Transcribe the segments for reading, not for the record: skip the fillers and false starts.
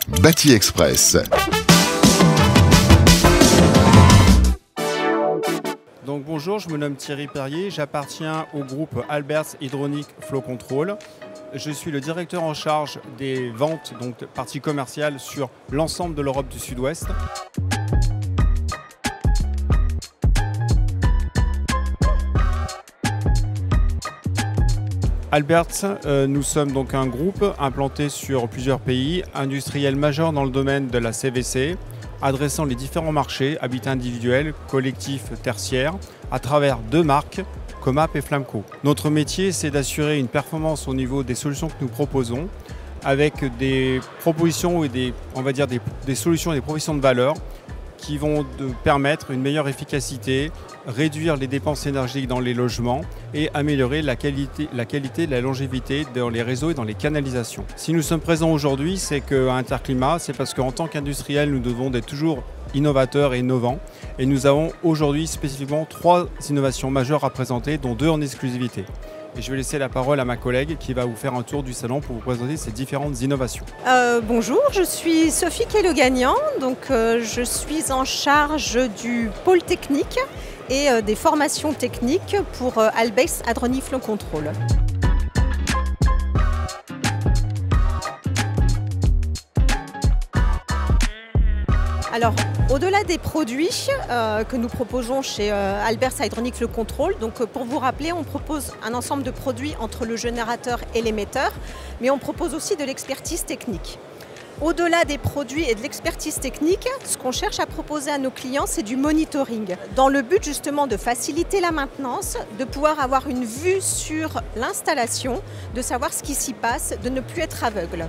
Bâti Express. Donc bonjour, je me nomme Thierry Perrier, j'appartiens au groupe Alberts Hydronic Flow Control. Je suis le directeur en charge des ventes, donc partie commerciale, sur l'ensemble de l'Europe du Sud-Ouest. Alberts, nous sommes donc un groupe implanté sur plusieurs pays, industriel majeur dans le domaine de la CVC, adressant les différents marchés, habitat individuel, collectif, tertiaire, à travers deux marques, Comap et Flamco. Notre métier, c'est d'assurer une performance au niveau des solutions que nous proposons, avec des propositions et des solutions et des propositions de valeur qui vont permettre une meilleure efficacité, réduire les dépenses énergétiques dans les logements et améliorer la qualité et la longévité dans les réseaux et dans les canalisations. Si nous sommes présents aujourd'hui, c'est qu'à Interclimat, c'est parce qu'en tant qu'industriel, nous devons être toujours innovateurs et innovants. Et nous avons aujourd'hui spécifiquement 3 innovations majeures à présenter, dont 2 en exclusivité. Et je vais laisser la parole à ma collègue qui va vous faire un tour du salon pour vous présenter ces différentes innovations. Bonjour, je suis Sophie Kello-Gagnan, je suis en charge du pôle technique et des formations techniques pour Alberts Hydronic Flow Control. Alors, au-delà des produits que nous proposons chez Alberts Hydronic Flow Control, pour vous rappeler, on propose un ensemble de produits entre le générateur et l'émetteur, mais on propose aussi de l'expertise technique. Au-delà des produits et de l'expertise technique, ce qu'on cherche à proposer à nos clients, c'est du monitoring, dans le but justement de faciliter la maintenance, de pouvoir avoir une vue sur l'installation, de savoir ce qui s'y passe, de ne plus être aveugle.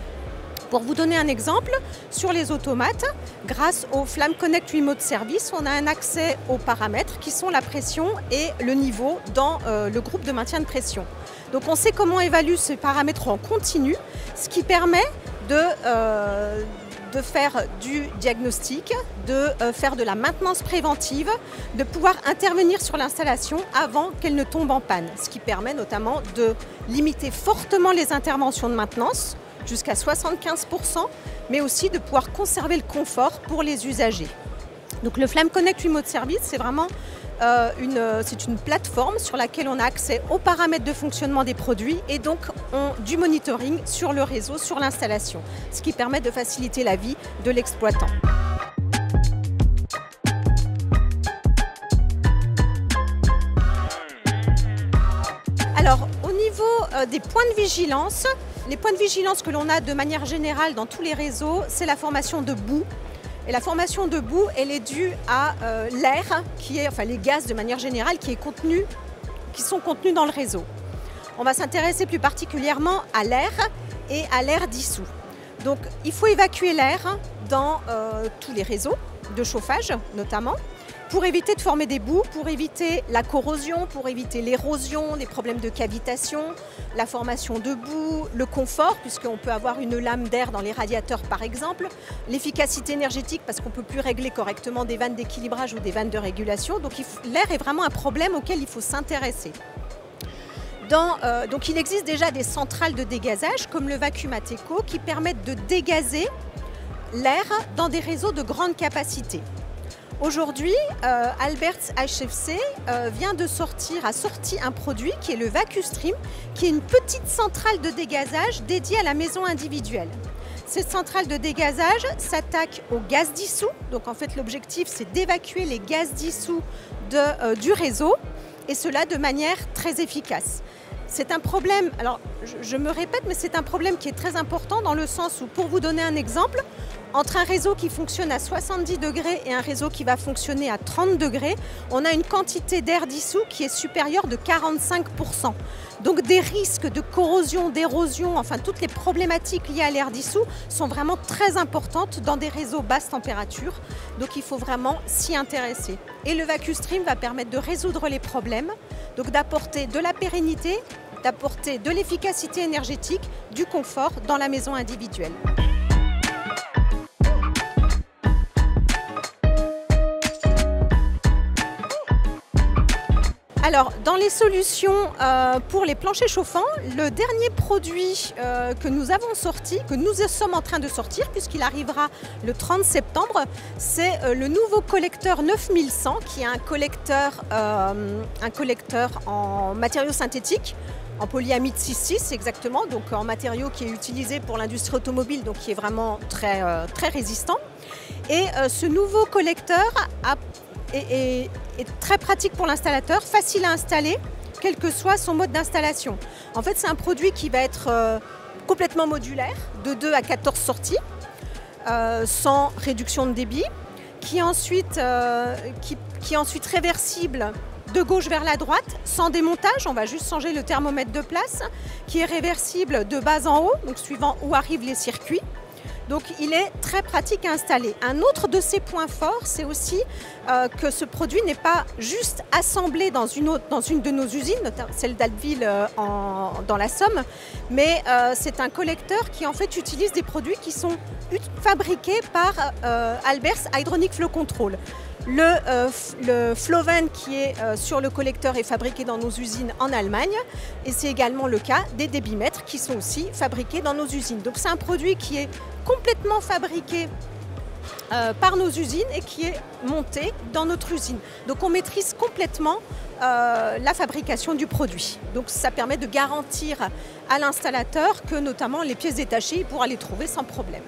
Pour vous donner un exemple, sur les automates, grâce au Flam Connect Remote Service, on a un accès aux paramètres qui sont la pression et le niveau dans le groupe de maintien de pression. Donc on sait comment évaluer ces paramètres en continu, ce qui permet de faire du diagnostic, de faire de la maintenance préventive, de pouvoir intervenir sur l'installation avant qu'elle ne tombe en panne, ce qui permet notamment de limiter fortement les interventions de maintenance, jusqu'à 75%, mais aussi de pouvoir conserver le confort pour les usagers. Donc le Flam Connect Remote Service, c'est vraiment une plateforme sur laquelle on a accès aux paramètres de fonctionnement des produits et donc du monitoring sur le réseau, sur l'installation, ce qui permet de faciliter la vie de l'exploitant. Alors, au niveau des points de vigilance, les points de vigilance que l'on a de manière générale dans tous les réseaux, c'est la formation de boue. Et la formation de boue, elle est due à l'air, les gaz de manière générale, qui sont contenus dans le réseau. On va s'intéresser plus particulièrement à l'air et à l'air dissous. Donc, il faut évacuer l'air dans tous les réseaux de chauffage, notamment, pour éviter de former des boues, pour éviter la corrosion, pour éviter l'érosion, les problèmes de cavitation, la formation de boue, le confort, puisqu'on peut avoir une lame d'air dans les radiateurs par exemple, l'efficacité énergétique parce qu'on ne peut plus régler correctement des vannes d'équilibrage ou des vannes de régulation. Donc l'air est vraiment un problème auquel il faut s'intéresser. Donc il existe déjà des centrales de dégazage comme le Vacuum-Ateco qui permettent de dégazer l'air dans des réseaux de grande capacité. Aujourd'hui, Alberts HFC a sorti un produit qui est le VacuStream, qui est une petite centrale de dégazage dédiée à la maison individuelle. Cette centrale de dégazage s'attaque au gaz dissous. Donc en fait, l'objectif, c'est d'évacuer les gaz dissous du réseau, et cela de manière très efficace. C'est un problème, alors je me répète, mais c'est un problème qui est très important dans le sens où, pour vous donner un exemple, entre un réseau qui fonctionne à 70 degrés et un réseau qui va fonctionner à 30 degrés, on a une quantité d'air dissous qui est supérieure de 45%. Donc des risques de corrosion, d'érosion, enfin toutes les problématiques liées à l'air dissous sont vraiment très importantes dans des réseaux basse température. Donc il faut vraiment s'y intéresser. Et le VacuStream va permettre de résoudre les problèmes, donc d'apporter de la pérennité, d'apporter de l'efficacité énergétique, du confort dans la maison individuelle. Alors, dans les solutions pour les planchers chauffants, le dernier produit que nous avons sorti, que nous sommes en train de sortir, puisqu'il arrivera le 30 septembre, c'est le nouveau collecteur 9100, qui est un collecteur en matériaux synthétiques, en polyamide 6,6 exactement, donc en matériau qui est utilisé pour l'industrie automobile, donc qui est vraiment très résistant. Et ce nouveau collecteur est très pratique pour l'installateur, facile à installer, quel que soit son mode d'installation. En fait, c'est un produit qui va être complètement modulaire, de 2 à 14 sorties, sans réduction de débit, qui est ensuite réversible de gauche vers la droite, sans démontage, on va juste changer le thermomètre de place, qui est réversible de bas en haut, donc suivant où arrivent les circuits. Donc il est très pratique à installer. Un autre de ses points forts, c'est aussi que ce produit n'est pas juste assemblé dans une de nos usines, celle d'Altville dans la Somme, mais c'est un collecteur qui en fait utilise des produits qui sont fabriqués par Alberts Hydronic Flow Control. Le Floven qui est sur le collecteur est fabriqué dans nos usines en Allemagne et c'est également le cas des débitmètres qui sont aussi fabriqués dans nos usines. Donc c'est un produit qui est complètement fabriqué par nos usines et qui est monté dans notre usine. Donc on maîtrise complètement la fabrication du produit. Donc ça permet de garantir à l'installateur que notamment les pièces détachées, il pourra les trouver sans problème.